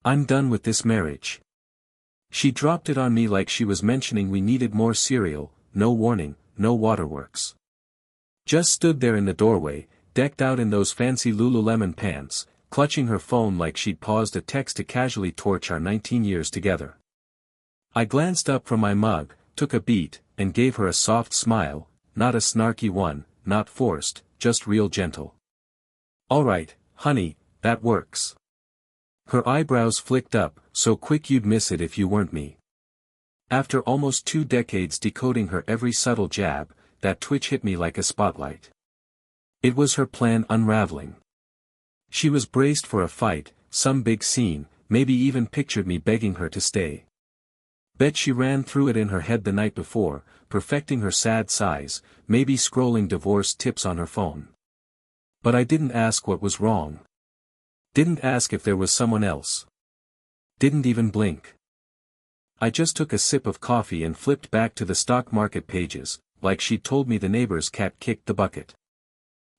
I'm done with this marriage. She dropped it on me like she was mentioning we needed more cereal, no warning, no waterworks. Just stood there in the doorway, decked out in those fancy Lululemon pants, clutching her phone like she'd paused a text to casually torch our 19 years together. I glanced up from my mug, took a beat, and gave her a soft smile, not a snarky one, not forced, just real gentle. Alright, honey, that works. Her eyebrows flicked up, so quick you'd miss it if you weren't me. After almost 2 decades decoding her every subtle jab, that twitch hit me like a spotlight. It was her plan unraveling. She was braced for a fight, some big scene, maybe even pictured me begging her to stay. Bet she ran through it in her head the night before, perfecting her sad sighs, maybe scrolling divorce tips on her phone. But I didn't ask what was wrong. Didn't ask if there was someone else. Didn't even blink. I just took a sip of coffee and flipped back to the stock market pages, like she'd told me the neighbor's cat kicked the bucket.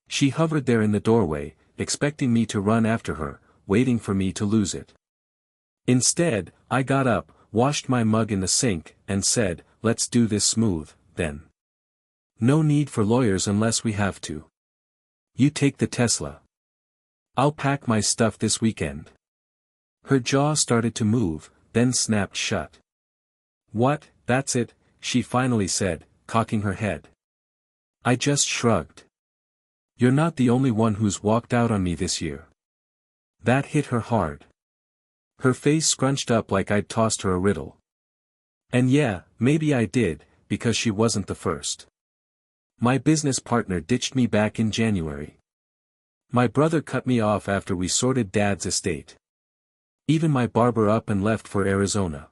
She hovered there in the doorway, expecting me to run after her, waiting for me to lose it. Instead, I got up, washed my mug in the sink, and said, let's do this smooth, then. No need for lawyers unless we have to. You take the Tesla. I'll pack my stuff this weekend. Her jaw started to move, then snapped shut. What, that's it, she finally said, cocking her head. I just shrugged. You're not the only one who's walked out on me this year. That hit her hard. Her face scrunched up like I'd tossed her a riddle. And yeah, maybe I did, because she wasn't the first. My business partner ditched me back in January. My brother cut me off after we sorted Dad's estate. Even my barber up and left for Arizona.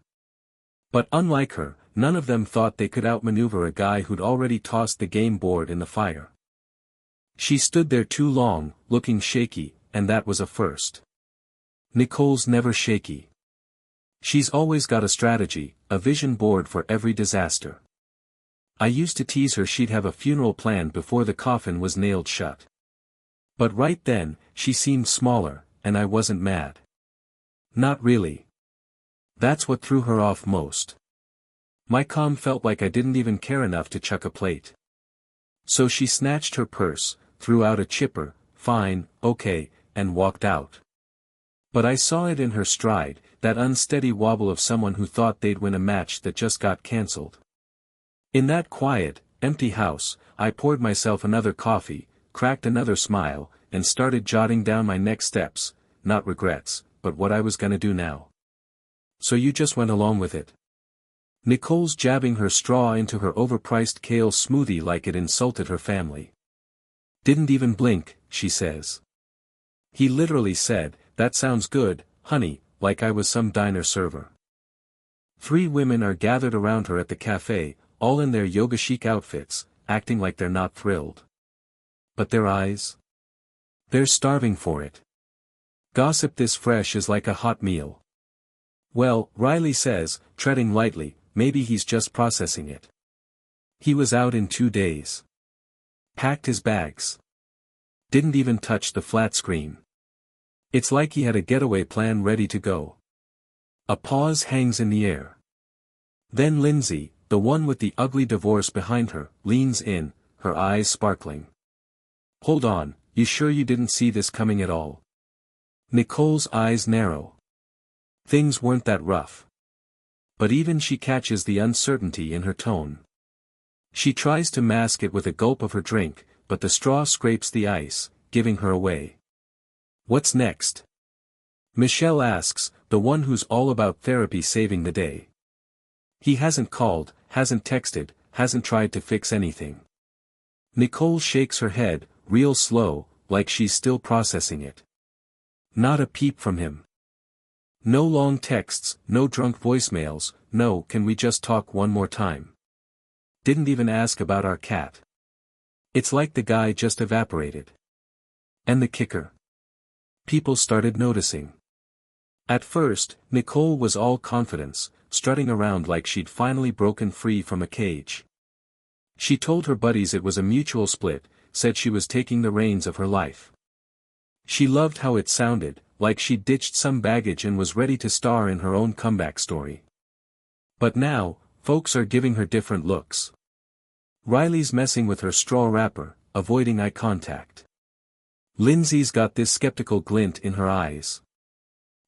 But unlike her, none of them thought they could outmaneuver a guy who'd already tossed the game board in the fire. She stood there too long, looking shaky, and that was a first. Nicole's never shaky. She's always got a strategy, a vision board for every disaster. I used to tease her she'd have a funeral planned before the coffin was nailed shut. But right then, she seemed smaller, and I wasn't mad. Not really. That's what threw her off most. My calm felt like I didn't even care enough to chuck a plate. So she snatched her purse, threw out a chipper, fine, okay, and walked out. But I saw it in her stride, that unsteady wobble of someone who thought they'd win a match that just got cancelled. In that quiet, empty house, I poured myself another coffee, cracked another smile, and started jotting down my next steps, not regrets, but what I was gonna do now. So you just went along with it? Nicole's jabbing her straw into her overpriced kale smoothie like it insulted her family. Didn't even blink, she says. He literally said, that sounds good, honey, like I was some diner server. 3 women are gathered around her at the cafe, all in their yoga chic outfits, acting like they're not thrilled. But their eyes? They're starving for it. Gossip this fresh is like a hot meal. Well, Riley says, treading lightly, maybe he's just processing it. He was out in 2 days. Packed his bags. Didn't even touch the flat screen. It's like he had a getaway plan ready to go. A pause hangs in the air. Then Lindsay, the one with the ugly divorce behind her, leans in, her eyes sparkling. Hold on, you sure you didn't see this coming at all? Nicole's eyes narrow. Things weren't that rough. But even she catches the uncertainty in her tone. She tries to mask it with a gulp of her drink, but the straw scrapes the ice, giving her away. What's next? Michelle asks, the one who's all about therapy saving the day. He hasn't called, hasn't texted, hasn't tried to fix anything. Nicole shakes her head, real slow, like she's still processing it. Not a peep from him. No long texts, no drunk voicemails, no can we just talk one more time. Didn't even ask about our cat. It's like the guy just evaporated. And the kicker? People started noticing. At first, Nicole was all confidence, strutting around like she'd finally broken free from a cage. She told her buddies it was a mutual split, said she was taking the reins of her life. She loved how it sounded, like she'd ditched some baggage and was ready to star in her own comeback story. But now, folks are giving her different looks. Riley's messing with her straw wrapper, avoiding eye contact. Lindsay's got this skeptical glint in her eyes.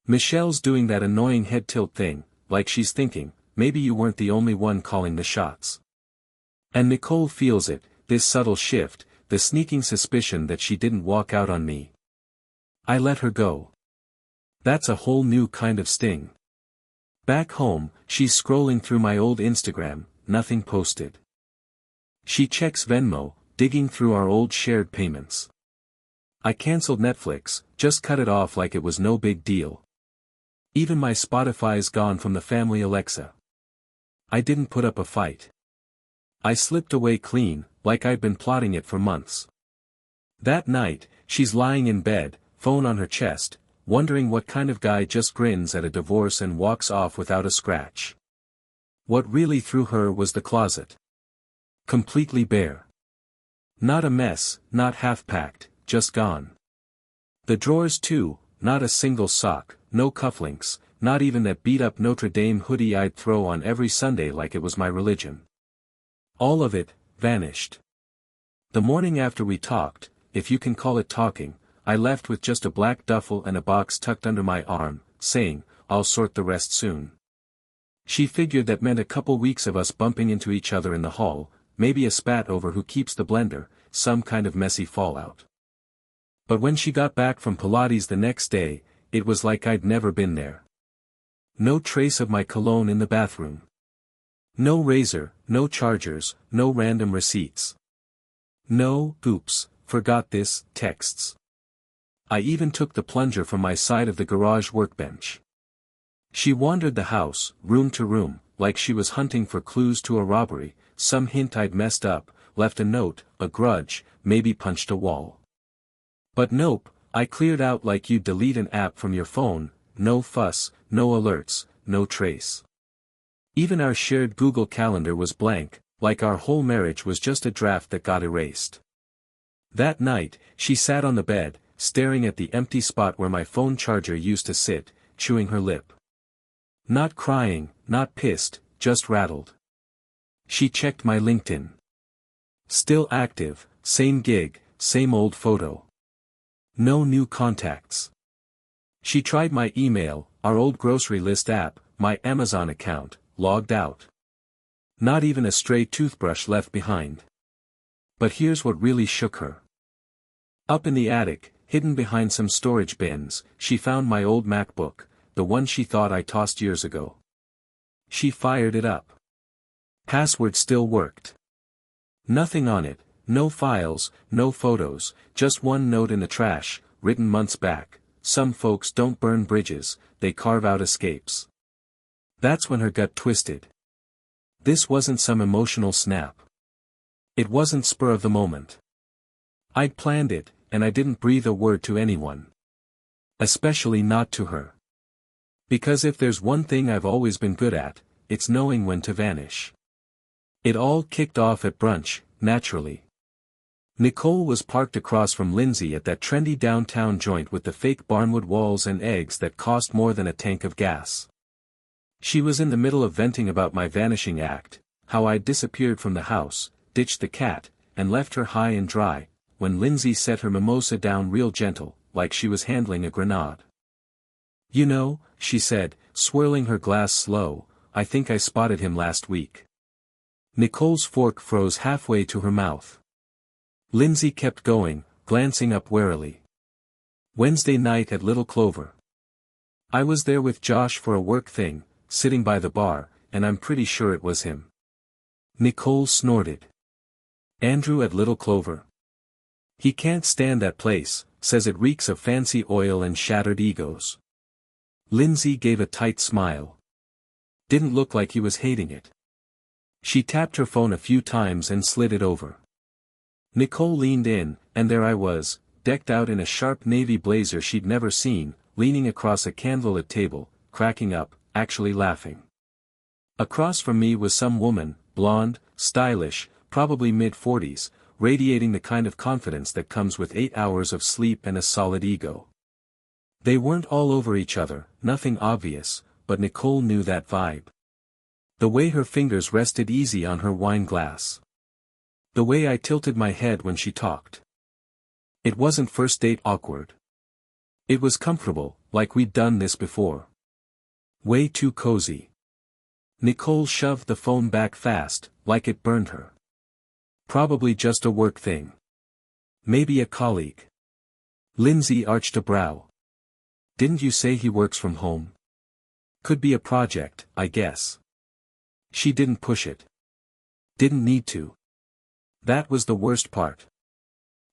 Michelle's doing that annoying head tilt thing, like she's thinking, maybe you weren't the only one calling the shots. And Nicole feels it, this subtle shift, the sneaking suspicion that she didn't walk out on me. I let her go. That's a whole new kind of sting. Back home, she's scrolling through my old Instagram, nothing posted. She checks Venmo, digging through our old shared payments. I cancelled Netflix, just cut it off like it was no big deal. Even my Spotify's gone from the family Alexa. I didn't put up a fight. I slipped away clean, like I'd been plotting it for months. That night, she's lying in bed, phone on her chest, wondering what kind of guy just grins at a divorce and walks off without a scratch. What really threw her was the closet. Completely bare. Not a mess, not half-packed, just gone. The drawers too, not a single sock, no cufflinks, not even that beat-up Notre Dame hoodie I'd throw on every Sunday like it was my religion. All of it, vanished. The morning after we talked, if you can call it talking, I left with just a black duffel and a box tucked under my arm, saying, I'll sort the rest soon. She figured that meant a couple weeks of us bumping into each other in the hall, maybe a spat over who keeps the blender, some kind of messy fallout. But when she got back from Pilates the next day, it was like I'd never been there. No trace of my cologne in the bathroom. No razor, no chargers, no random receipts. No, oops, forgot this, texts. I even took the plunger from my side of the garage workbench. She wandered the house, room to room, like she was hunting for clues to a robbery, some hint I'd messed up, left a note, a grudge, maybe punched a wall. But nope, I cleared out like you'd delete an app from your phone, no fuss, no alerts, no trace. Even our shared Google Calendar was blank, like our whole marriage was just a draft that got erased. That night, she sat on the bed, staring at the empty spot where my phone charger used to sit, chewing her lip. Not crying, not pissed, just rattled. She checked my LinkedIn. Still active, same gig, same old photo. No new contacts. She tried my email, our old grocery list app, my Amazon account, logged out. Not even a stray toothbrush left behind. But here's what really shook her. Up in the attic, hidden behind some storage bins, she found my old MacBook, the one she thought I tossed years ago. She fired it up. Password still worked. Nothing on it, no files, no photos, just one note in the trash, written months back, some folks don't burn bridges, they carve out escapes. That's when her gut twisted. This wasn't some emotional snap. It wasn't spur of the moment. I'd planned it, and I didn't breathe a word to anyone. Especially not to her. Because if there's one thing I've always been good at, it's knowing when to vanish. It all kicked off at brunch, naturally. Nicole was parked across from Lindsay at that trendy downtown joint with the fake barnwood walls and eggs that cost more than a tank of gas. She was in the middle of venting about my vanishing act, how I'd disappeared from the house, ditched the cat, and left her high and dry, when Lindsay set her mimosa down real gentle, like she was handling a grenade. You know, she said, swirling her glass slow, I think I spotted him last week. Nicole's fork froze halfway to her mouth. Lindsay kept going, glancing up warily. Wednesday night at Little Clover. I was there with Josh for a work thing, sitting by the bar, and I'm pretty sure it was him. Nicole snorted. Andrew at Little Clover. He can't stand that place, says it reeks of fancy oil and shattered egos. Lindsay gave a tight smile. Didn't look like he was hating it. She tapped her phone a few times and slid it over. Nicole leaned in, and there I was, decked out in a sharp navy blazer she'd never seen, leaning across a candlelit table, cracking up, actually laughing. Across from me was some woman, blonde, stylish, probably mid-40s, radiating the kind of confidence that comes with 8 hours of sleep and a solid ego. They weren't all over each other, nothing obvious, but Nicole knew that vibe. The way her fingers rested easy on her wine glass. The way I tilted my head when she talked. It wasn't first date awkward. It was comfortable, like we'd done this before. Way too cozy. Nicole shoved the phone back fast, like it burned her. Probably just a work thing. Maybe a colleague. Lindsay arched a brow. Didn't you say he works from home? Could be a project, I guess. She didn't push it. Didn't need to. That was the worst part.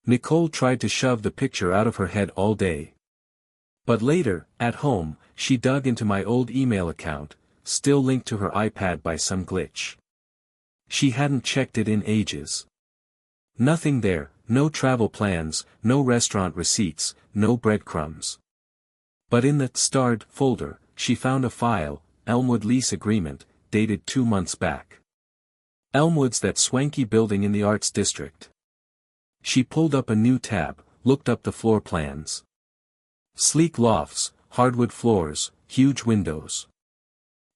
Nicole tried to shove the picture out of her head all day. But later, at home, she dug into my old email account, still linked to her iPad by some glitch. She hadn't checked it in ages. Nothing there, no travel plans, no restaurant receipts, no breadcrumbs. But in the starred folder, she found a file, Elmwood lease agreement, dated 2 months back. Elmwood's that swanky building in the Arts District. She pulled up a new tab, looked up the floor plans. Sleek lofts, hardwood floors, huge windows.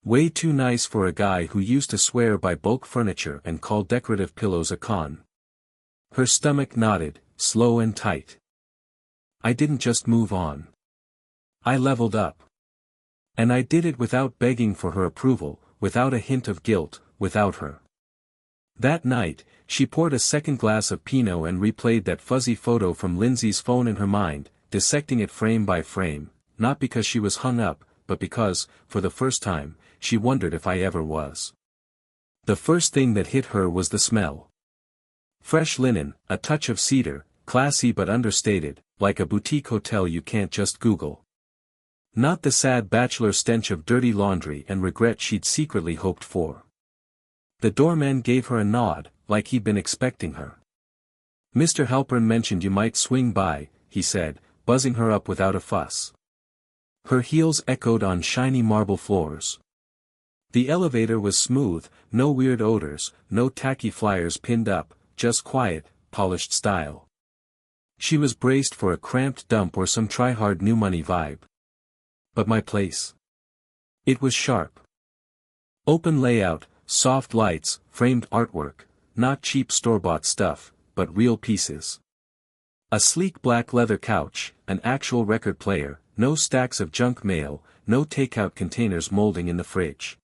Way too nice for a guy who used to swear by bulk furniture and call decorative pillows a con. Her stomach knotted, slow and tight. I didn't just move on. I leveled up. And I did it without begging for her approval, without a hint of guilt, without her. That night, she poured a second glass of Pinot and replayed that fuzzy photo from Lindsay's phone in her mind, dissecting it frame by frame, not because she was hung up, but because, for the first time, she wondered if I ever was. The first thing that hit her was the smell. Fresh linen, a touch of cedar, classy but understated, like a boutique hotel you can't just Google. Not the sad bachelor stench of dirty laundry and regret she'd secretly hoped for. The doorman gave her a nod, like he'd been expecting her. Mr. Halpern mentioned you might swing by, he said, buzzing her up without a fuss. Her heels echoed on shiny marble floors. The elevator was smooth, no weird odors, no tacky flyers pinned up, just quiet, polished style. She was braced for a cramped dump or some try-hard new money vibe. But my place? It was sharp. Open layout, soft lights, framed artwork, not cheap store-bought stuff, but real pieces. A sleek black leather couch, an actual record player, no stacks of junk mail, no takeout containers molding in the fridge.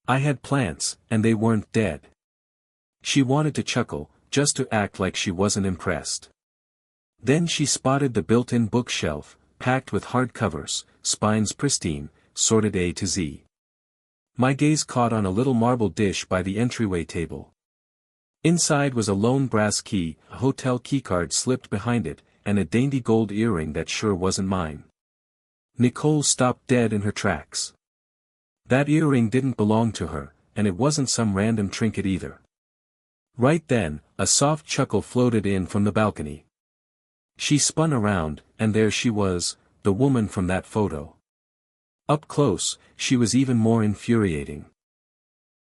I had plants, and they weren't dead. She wanted to chuckle, just to act like she wasn't impressed. Then she spotted the built-in bookshelf, packed with hardcovers, spines pristine, sorted A to Z. My gaze caught on a little marble dish by the entryway table. Inside was a lone brass key, a hotel keycard slipped behind it, and a dainty gold earring that sure wasn't mine. Nicole stopped dead in her tracks. That earring didn't belong to her, and it wasn't some random trinket either. Right then, a soft chuckle floated in from the balcony. She spun around, and there she was, the woman from that photo. Up close, she was even more infuriating.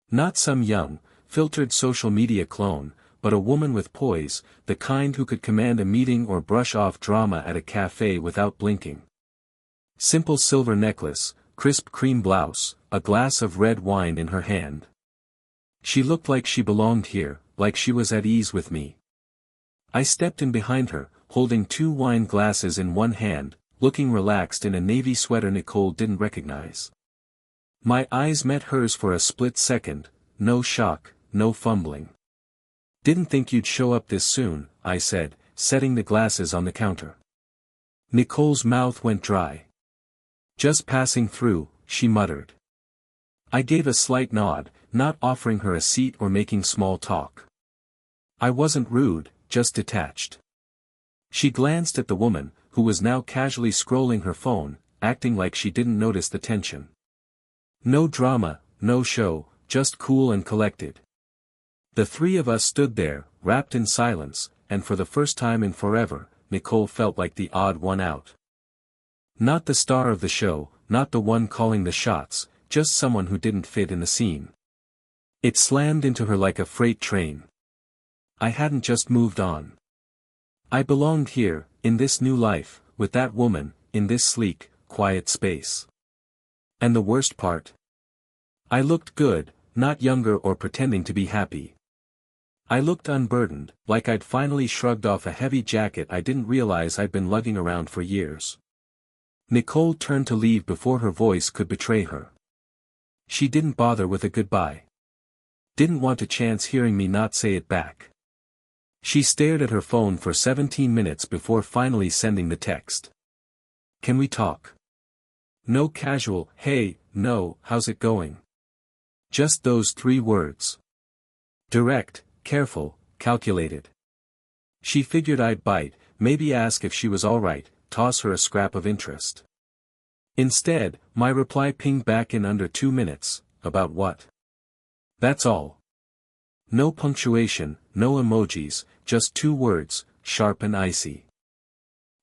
Not some young, filtered social media clone, but a woman with poise, the kind who could command a meeting or brush off drama at a cafe without blinking. Simple silver necklace, crisp cream blouse, a glass of red wine in her hand. She looked like she belonged here, like she was at ease with me. I stepped in behind her, holding 2 wine glasses in one hand, looking relaxed in a navy sweater Nicole didn't recognize. My eyes met hers for a split second, no shock, no fumbling. Didn't think you'd show up this soon, I said, setting the glasses on the counter. Nicole's mouth went dry. Just passing through, she muttered. I gave a slight nod, not offering her a seat or making small talk. I wasn't rude, just detached. She glanced at the woman, who was now casually scrolling her phone, acting like she didn't notice the tension. No drama, no show, just cool and collected. The 3 of us stood there, wrapped in silence, and for the first time in forever, Nicole felt like the odd one out. Not the star of the show, not the one calling the shots, just someone who didn't fit in the scene. It slammed into her like a freight train. I hadn't just moved on. I belonged here, in this new life, with that woman, in this sleek, quiet space. And the worst part? I looked good, not younger or pretending to be happy. I looked unburdened, like I'd finally shrugged off a heavy jacket I didn't realize I'd been lugging around for years. Nicole turned to leave before her voice could betray her. She didn't bother with a goodbye. Didn't want a chance hearing me not say it back. She stared at her phone for 17 minutes before finally sending the text. Can we talk? No casual, hey, no, how's it going? Just those 3 words. Direct, careful, calculated. She figured I'd bite, maybe ask if she was alright, toss her a scrap of interest. Instead, my reply pinged back in under 2 minutes, about what? That's all. No punctuation, no emojis, just 2 words, sharp and icy.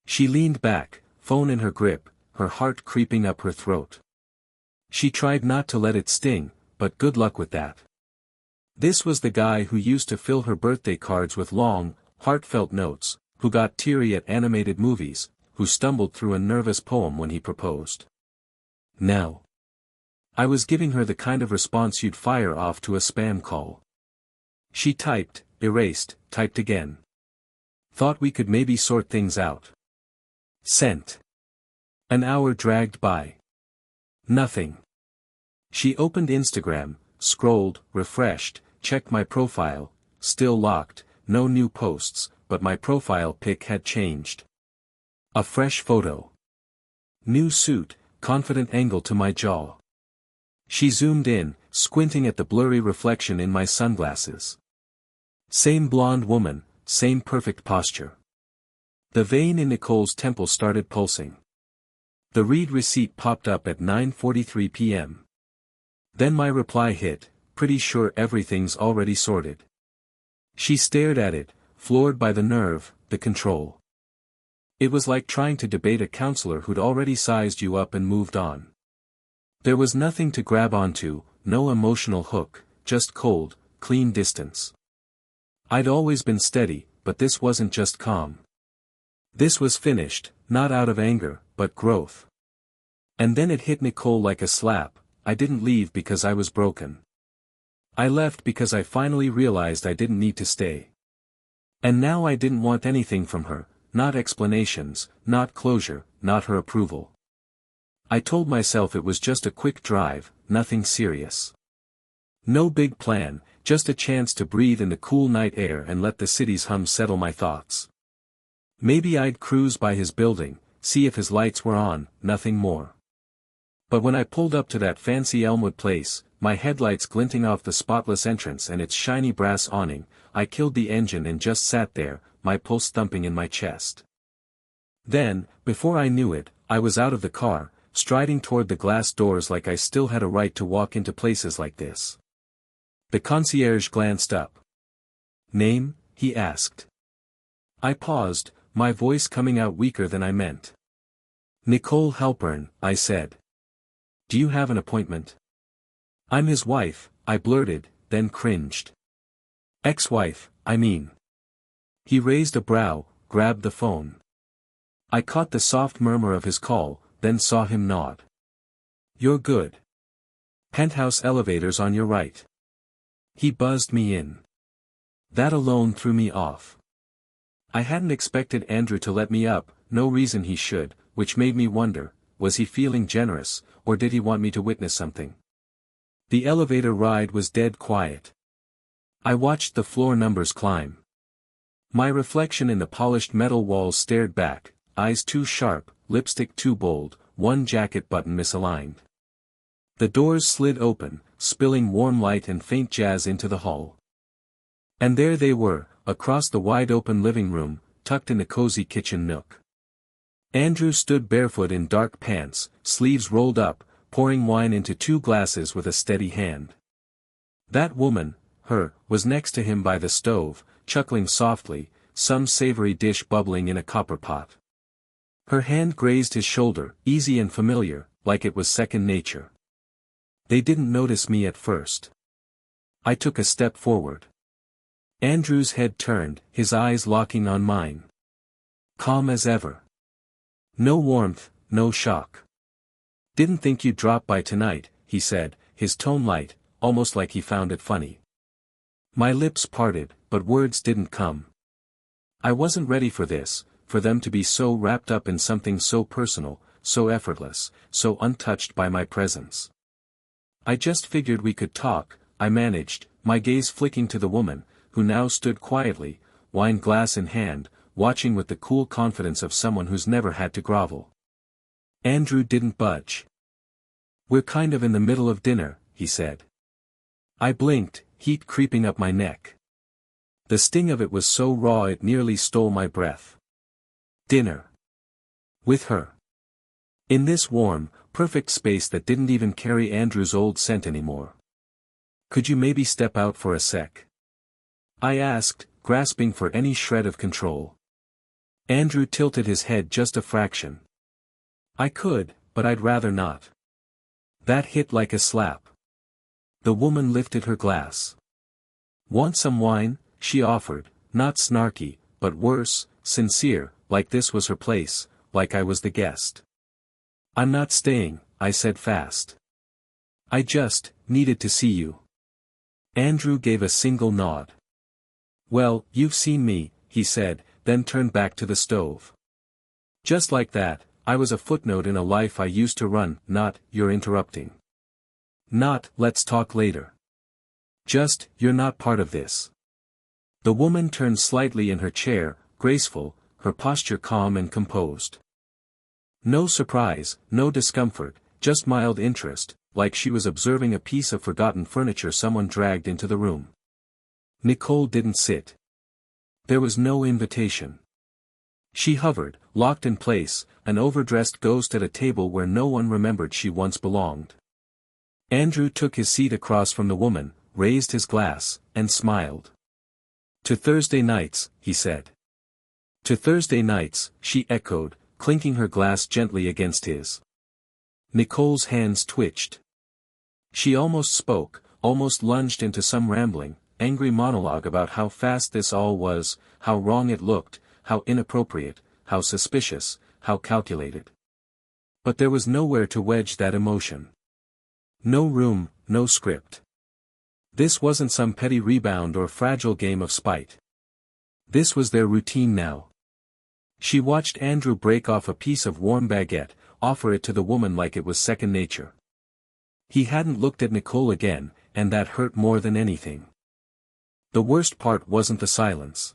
She leaned back, phone in her grip, her heart creeping up her throat. She tried not to let it sting, but good luck with that. This was the guy who used to fill her birthday cards with long, heartfelt notes, who got teary at animated movies, who stumbled through a nervous poem when he proposed. Now. I was giving her the kind of response you'd fire off to a spam call. She typed, erased, typed again. Thought we could maybe sort things out. Sent. An hour dragged by. Nothing. She opened Instagram, scrolled, refreshed, checked my profile, still locked, no new posts, but my profile pic had changed. A fresh photo. New suit, confident angle to my jaw. She zoomed in, squinting at the blurry reflection in my sunglasses. Same blonde woman, same perfect posture. The vein in Nicole's temple started pulsing. The read receipt popped up at 9:43 p.m. Then my reply hit, pretty sure everything's already sorted. She stared at it, floored by the nerve, the control. It was like trying to debate a counselor who'd already sized you up and moved on. There was nothing to grab onto, no emotional hook, just cold, clean distance. I'd always been steady, but this wasn't just calm. This was finished, not out of anger, but growth. And then it hit Nicole like a slap. I didn't leave because I was broken. I left because I finally realized I didn't need to stay. And now I didn't want anything from her, not explanations, not closure, not her approval. I told myself it was just a quick drive, nothing serious. No big plan, just a chance to breathe in the cool night air and let the city's hum settle my thoughts. Maybe I'd cruise by his building, see if his lights were on, nothing more. But when I pulled up to that fancy Elmwood place, my headlights glinting off the spotless entrance and its shiny brass awning, I killed the engine and just sat there, my pulse thumping in my chest. Then, before I knew it, I was out of the car, striding toward the glass doors like I still had a right to walk into places like this. The concierge glanced up. Name? He asked. I paused, my voice coming out weaker than I meant. Nicole Halpern, I said. Do you have an appointment? I'm his wife, I blurted, then cringed. Ex-wife, I mean. He raised a brow, grabbed the phone. I caught the soft murmur of his call, then saw him nod. You're good. Penthouse elevators on your right. He buzzed me in. That alone threw me off. I hadn't expected Andrew to let me up, no reason he should, which made me wonder, was he feeling generous, or did he want me to witness something? The elevator ride was dead quiet. I watched the floor numbers climb. My reflection in the polished metal walls stared back, eyes too sharp, lipstick too bold, one jacket button misaligned. The doors slid open, spilling warm light and faint jazz into the hall. And there they were, across the wide-open living room, tucked in a cozy kitchen nook. Andrew stood barefoot in dark pants, sleeves rolled up, pouring wine into 2 glasses with a steady hand. That woman, her, was next to him by the stove, chuckling softly, some savory dish bubbling in a copper pot. Her hand grazed his shoulder, easy and familiar, like it was second nature. They didn't notice me at first. I took a step forward. Andrew's head turned, his eyes locking on mine. Calm as ever. No warmth, no shock. Didn't think you'd drop by tonight, he said, his tone light, almost like he found it funny. My lips parted, but words didn't come. I wasn't ready for this, for them to be so wrapped up in something so personal, so effortless, so untouched by my presence. I just figured we could talk, I managed, my gaze flicking to the woman, who now stood quietly, wine glass in hand, watching with the cool confidence of someone who's never had to grovel. Andrew didn't budge. We're kind of in the middle of dinner, he said. I blinked, heat creeping up my neck. The sting of it was so raw it nearly stole my breath. Dinner. With her. In this warm, perfect space that didn't even carry Andrew's old scent anymore. Could you maybe step out for a sec? I asked, grasping for any shred of control. Andrew tilted his head just a fraction. I could, but I'd rather not. That hit like a slap. The woman lifted her glass. Want some wine? She offered, not snarky, but worse, sincere, like this was her place, like I was the guest. I'm not staying, I said fast. I just needed to see you. Andrew gave a single nod. Well, you've seen me, he said, then turned back to the stove. Just like that, I was a footnote in a life I used to run, not, you're interrupting. Not, let's talk later. Just, you're not part of this. The woman turned slightly in her chair, graceful, her posture calm and composed. No surprise, no discomfort, just mild interest, like she was observing a piece of forgotten furniture someone dragged into the room. Nicole didn't sit. There was no invitation. She hovered, locked in place, an overdressed ghost at a table where no one remembered she once belonged. Andrew took his seat across from the woman, raised his glass, and smiled. To Thursday nights, he said. To Thursday nights, she echoed, clinking her glass gently against his. Nicole's hands twitched. She almost spoke, almost lunged into some rambling, angry monologue about how fast this all was, how wrong it looked, how inappropriate, how suspicious, how calculated. But there was nowhere to wedge that emotion. No room, no script. This wasn't some petty rebound or fragile game of spite. This was their routine now. She watched Andrew break off a piece of warm baguette, offer it to the woman like it was second nature. He hadn't looked at Nicole again, and that hurt more than anything. The worst part wasn't the silence.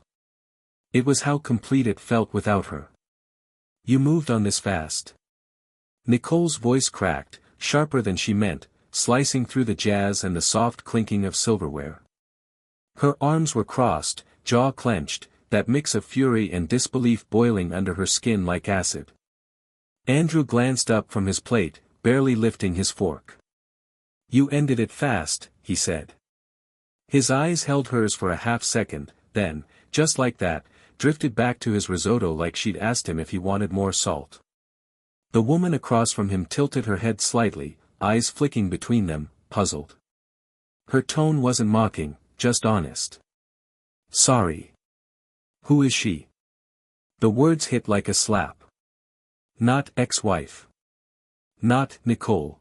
It was how complete it felt without her. You moved on this fast. Nicole's voice cracked, sharper than she meant, slicing through the jazz and the soft clinking of silverware. Her arms were crossed, jaw clenched, that mix of fury and disbelief boiling under her skin like acid. Andrew glanced up from his plate, barely lifting his fork. You ended it fast, he said. His eyes held hers for a half-second, then, just like that, drifted back to his risotto like she'd asked him if he wanted more salt. The woman across from him tilted her head slightly, eyes flicking between them, puzzled. Her tone wasn't mocking, just honest. Sorry. Who is she? The words hit like a slap. Not ex-wife. Not Nicole.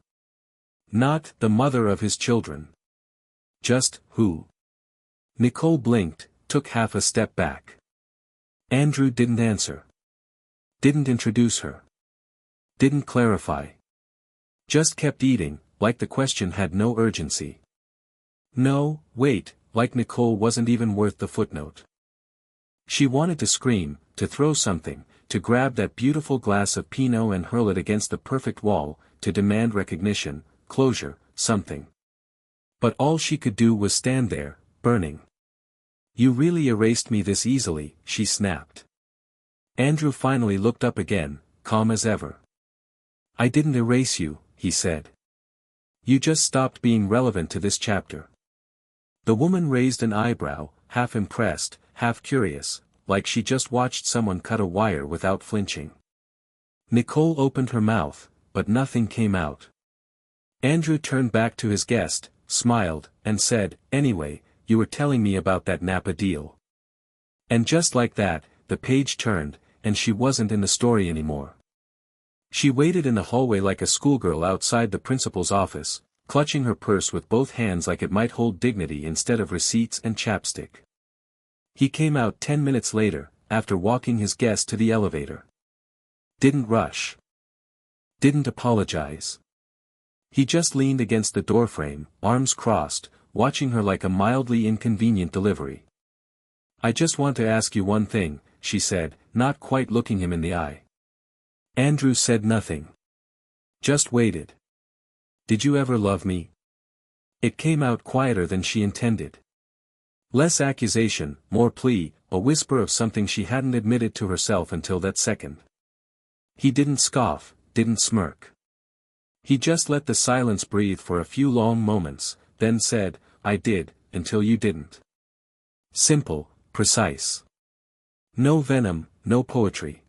Not the mother of his children. Just, who? Nicole blinked, took half a step back. Andrew didn't answer. Didn't introduce her. Didn't clarify. Just kept eating, like the question had no urgency. No, wait, like Nicole wasn't even worth the footnote. She wanted to scream, to throw something, to grab that beautiful glass of Pinot and hurl it against the perfect wall, to demand recognition, closure, something. But all she could do was stand there, burning. You really erased me this easily, she snapped. Andrew finally looked up again, calm as ever. I didn't erase you, he said. You just stopped being relevant to this chapter. The woman raised an eyebrow, half impressed, half curious, like she just watched someone cut a wire without flinching. Nicole opened her mouth, but nothing came out. Andrew turned back to his guest, smiled, and said, anyway, you were telling me about that Napa deal. And just like that, the page turned, and she wasn't in the story anymore. She waited in the hallway like a schoolgirl outside the principal's office, clutching her purse with both hands like it might hold dignity instead of receipts and chapstick. He came out 10 minutes later, after walking his guest to the elevator. Didn't rush. Didn't apologize. He just leaned against the doorframe, arms crossed, watching her like a mildly inconvenient delivery. I just want to ask you one thing, she said, not quite looking him in the eye. Andrew said nothing. Just waited. Did you ever love me? It came out quieter than she intended. Less accusation, more plea, a whisper of something she hadn't admitted to herself until that second. He didn't scoff, didn't smirk. He just let the silence breathe for a few long moments, then said, I did, until you didn't. Simple, precise. No venom, no poetry.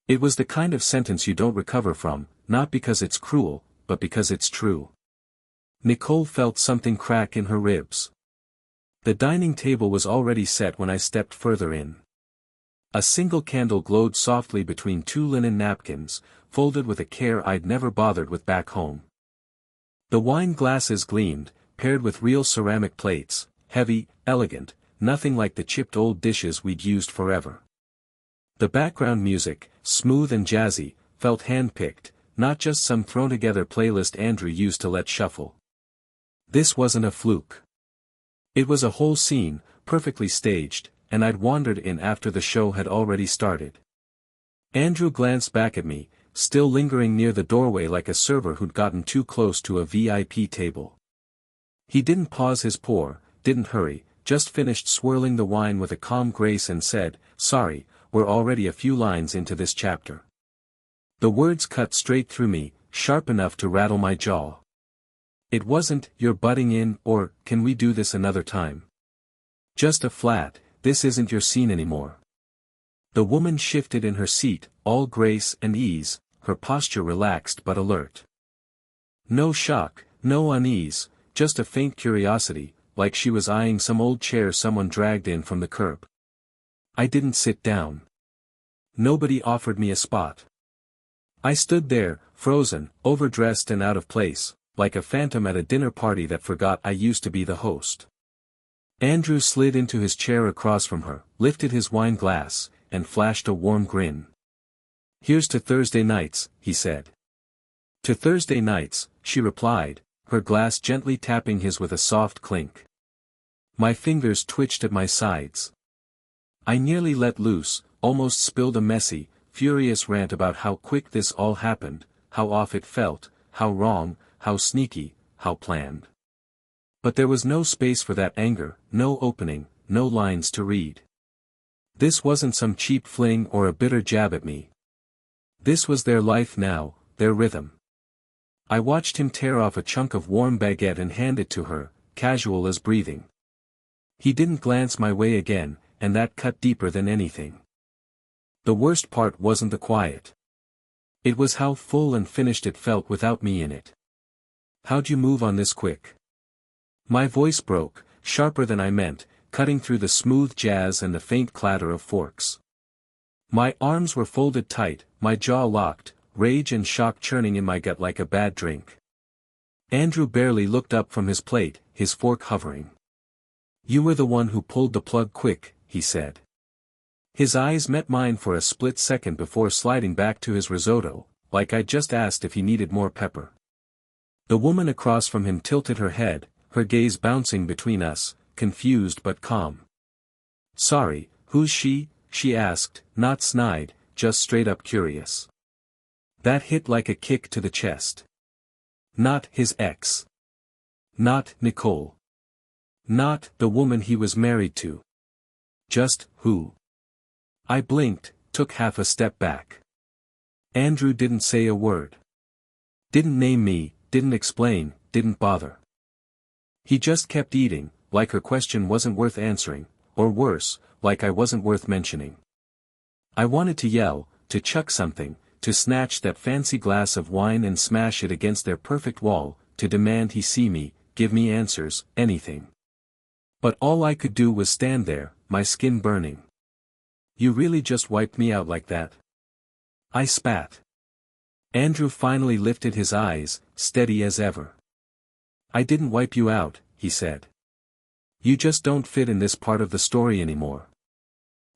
It was the kind of sentence you don't recover from, not because it's cruel, but because it's true. Nicole felt something crack in her ribs. The dining table was already set when I stepped further in. A single candle glowed softly between two linen napkins, folded with a care I'd never bothered with back home. The wine glasses gleamed, paired with real ceramic plates, heavy, elegant, nothing like the chipped old dishes we'd used forever. The background music, smooth and jazzy, felt hand-picked, not just some thrown-together playlist Andrew used to let shuffle. This wasn't a fluke. It was a whole scene, perfectly staged, and I'd wandered in after the show had already started. Andrew glanced back at me, still lingering near the doorway like a server who'd gotten too close to a VIP table. He didn't pause his pour, didn't hurry, just finished swirling the wine with a calm grace and said, Sorry, we're already a few lines into this chapter. The words cut straight through me, sharp enough to rattle my jaw. It wasn't, you're butting in, or, can we do this another time? Just a flat, this isn't your scene anymore. The woman shifted in her seat, all grace and ease, her posture relaxed but alert. No shock, no unease, just a faint curiosity, like she was eyeing some old chair someone dragged in from the curb. I didn't sit down. Nobody offered me a spot. I stood there, frozen, overdressed and out of place, like a phantom at a dinner party that forgot I used to be the host. Andrew slid into his chair across from her, lifted his wine glass, and flashed a warm grin. Here's to Thursday nights, he said. To Thursday nights, she replied, her glass gently tapping his with a soft clink. My fingers twitched at my sides. I nearly let loose, almost spilled a messy, furious rant about how quick this all happened, how off it felt, how wrong, how sneaky, how planned. But there was no space for that anger, no opening, no lines to read. This wasn't some cheap fling or a bitter jab at me. This was their life now, their rhythm. I watched him tear off a chunk of warm baguette and hand it to her, casual as breathing. He didn't glance my way again, and that cut deeper than anything. The worst part wasn't the quiet. It was how full and finished it felt without me in it. How'd you move on this quick? My voice broke, sharper than I meant, cutting through the smooth jazz and the faint clatter of forks. My arms were folded tight, my jaw locked, rage and shock churning in my gut like a bad drink. Andrew barely looked up from his plate, his fork hovering. You were the one who pulled the plug quick, he said. His eyes met mine for a split second before sliding back to his risotto, like I'd just asked if he needed more pepper. The woman across from him tilted her head, her gaze bouncing between us, confused but calm. Sorry, who's she? She asked, not snide, just straight up curious. That hit like a kick to the chest. Not his ex. Not Nicole. Not the woman he was married to. Just, who? I blinked, took half a step back. Andrew didn't say a word. Didn't name me, didn't explain, didn't bother. He just kept eating, like her question wasn't worth answering, or worse, like I wasn't worth mentioning. I wanted to yell, to chuck something, to snatch that fancy glass of wine and smash it against their perfect wall, to demand he see me, give me answers, anything. But all I could do was stand there, my skin burning. You really just wiped me out like that? I spat. Andrew finally lifted his eyes, steady as ever. I didn't wipe you out, he said. You just don't fit in this part of the story anymore.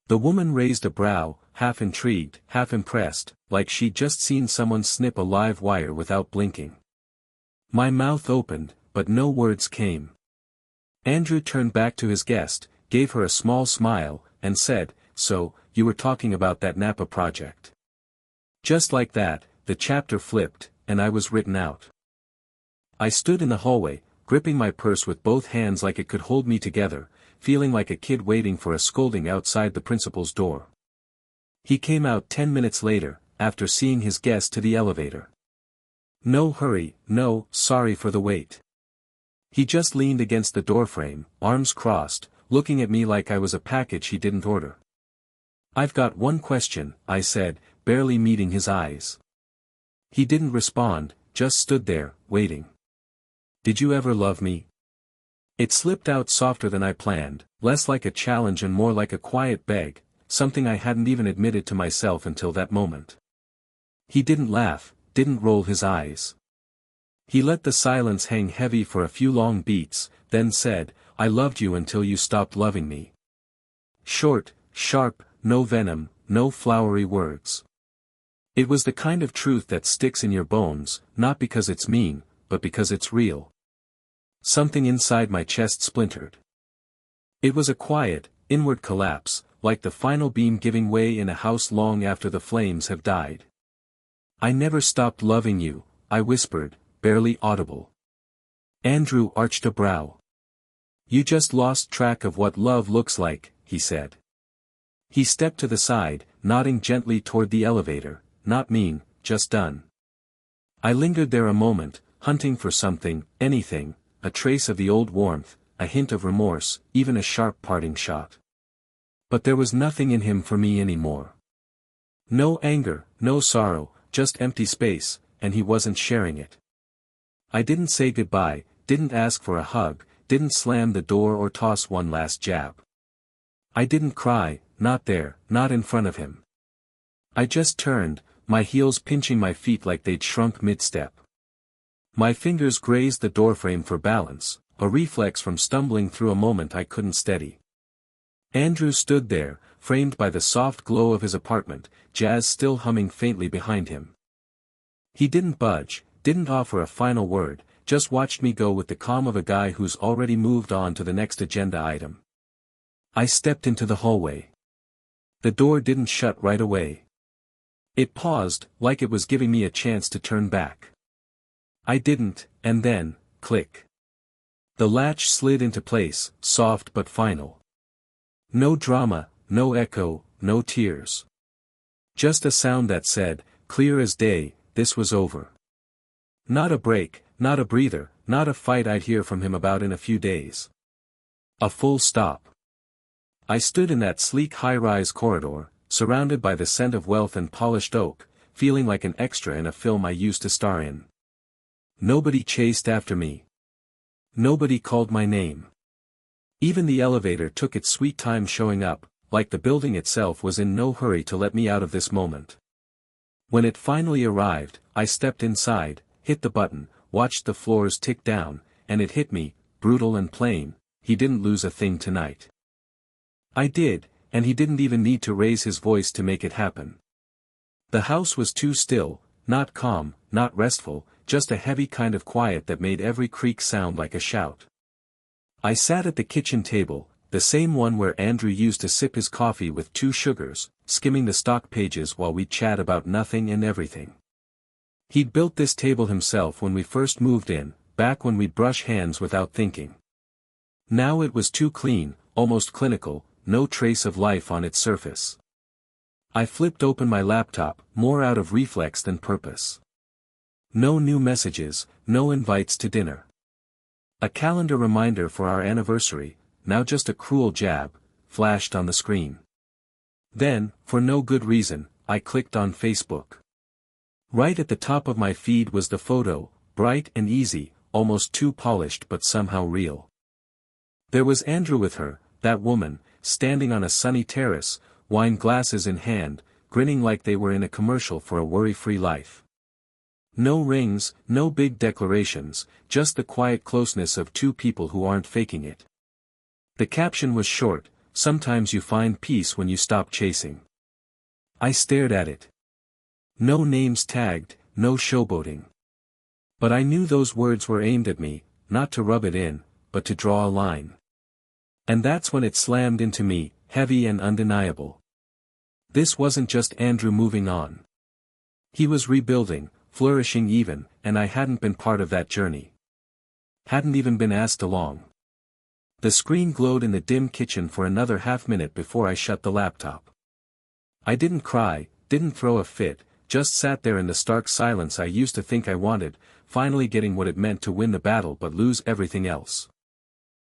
The woman raised a brow, half intrigued, half impressed, like she'd just seen someone snip a live wire without blinking. My mouth opened, but no words came. Andrew turned back to his guest, gave her a small smile, and said, "So, you were talking about that Napa project." Just like that, the chapter flipped, and I was written out. I stood in the hallway, gripping my purse with both hands like it could hold me together, feeling like a kid waiting for a scolding outside the principal's door. He came out 10 minutes later, after seeing his guest to the elevator. No hurry, no, sorry for the wait. He just leaned against the doorframe, arms crossed, looking at me like I was a package he didn't order. I've got one question, I said, barely meeting his eyes. He didn't respond, just stood there, waiting. Did you ever love me? It slipped out softer than I planned, less like a challenge and more like a quiet beg, something I hadn't even admitted to myself until that moment. He didn't laugh, didn't roll his eyes. He let the silence hang heavy for a few long beats, then said, "I loved you until you stopped loving me." Short, sharp, no venom, no flowery words. It was the kind of truth that sticks in your bones, not because it's mean, but because it's real. Something inside my chest splintered. It was a quiet, inward collapse, like the final beam giving way in a house long after the flames have died. "I never stopped loving you," I whispered, barely audible. Andrew arched a brow. "You just lost track of what love looks like," he said. He stepped to the side, nodding gently toward the elevator, "Not mean, just done." I lingered there a moment, hunting for something, anything, a trace of the old warmth, a hint of remorse, even a sharp parting shot. But there was nothing in him for me anymore. No anger, no sorrow, just empty space, and he wasn't sharing it. I didn't say goodbye, didn't ask for a hug, didn't slam the door or toss one last jab. I didn't cry, not there, not in front of him. I just turned, my heels pinching my feet like they'd shrunk mid-step. My fingers grazed the doorframe for balance, a reflex from stumbling through a moment I couldn't steady. Andrew stood there, framed by the soft glow of his apartment, jazz still humming faintly behind him. He didn't budge, didn't offer a final word, just watched me go with the calm of a guy who's already moved on to the next agenda item. I stepped into the hallway. The door didn't shut right away. It paused, like it was giving me a chance to turn back. I didn't, and then, click. The latch slid into place, soft but final. No drama, no echo, no tears. Just a sound that said, clear as day, this was over. Not a break, not a breather, not a fight I'd hear from him about in a few days. A full stop. I stood in that sleek high-rise corridor, surrounded by the scent of wealth and polished oak, feeling like an extra in a film I used to star in. Nobody chased after me. Nobody called my name. Even the elevator took its sweet time showing up, like the building itself was in no hurry to let me out of this moment. When it finally arrived, I stepped inside, hit the button, watched the floors tick down, and it hit me, brutal and plain, he didn't lose a thing tonight. I did, and he didn't even need to raise his voice to make it happen. The house was too still, not calm, not restful, just a heavy kind of quiet that made every creak sound like a shout. I sat at the kitchen table, the same one where Andrew used to sip his coffee with 2 sugars, skimming the stock pages while we'd chat about nothing and everything. He'd built this table himself when we first moved in, back when we'd brush hands without thinking. Now it was too clean, almost clinical, no trace of life on its surface. I flipped open my laptop, more out of reflex than purpose. No new messages, no invites to dinner. A calendar reminder for our anniversary, now just a cruel jab, flashed on the screen. Then, for no good reason, I clicked on Facebook. Right at the top of my feed was the photo, bright and easy, almost too polished but somehow real. There was Andrew with her, that woman, standing on a sunny terrace, wine glasses in hand, grinning like they were in a commercial for a worry-free life. No rings, no big declarations, just the quiet closeness of two people who aren't faking it. The caption was short, "Sometimes you find peace when you stop chasing." I stared at it. No names tagged, no showboating. But I knew those words were aimed at me, not to rub it in, but to draw a line. And that's when it slammed into me, heavy and undeniable. This wasn't just Andrew moving on. He was rebuilding, flourishing even, and I hadn't been part of that journey. Hadn't even been asked along. The screen glowed in the dim kitchen for another half-minute before I shut the laptop. I didn't cry, didn't throw a fit, just sat there in the stark silence I used to think I wanted, finally getting what it meant to win the battle but lose everything else.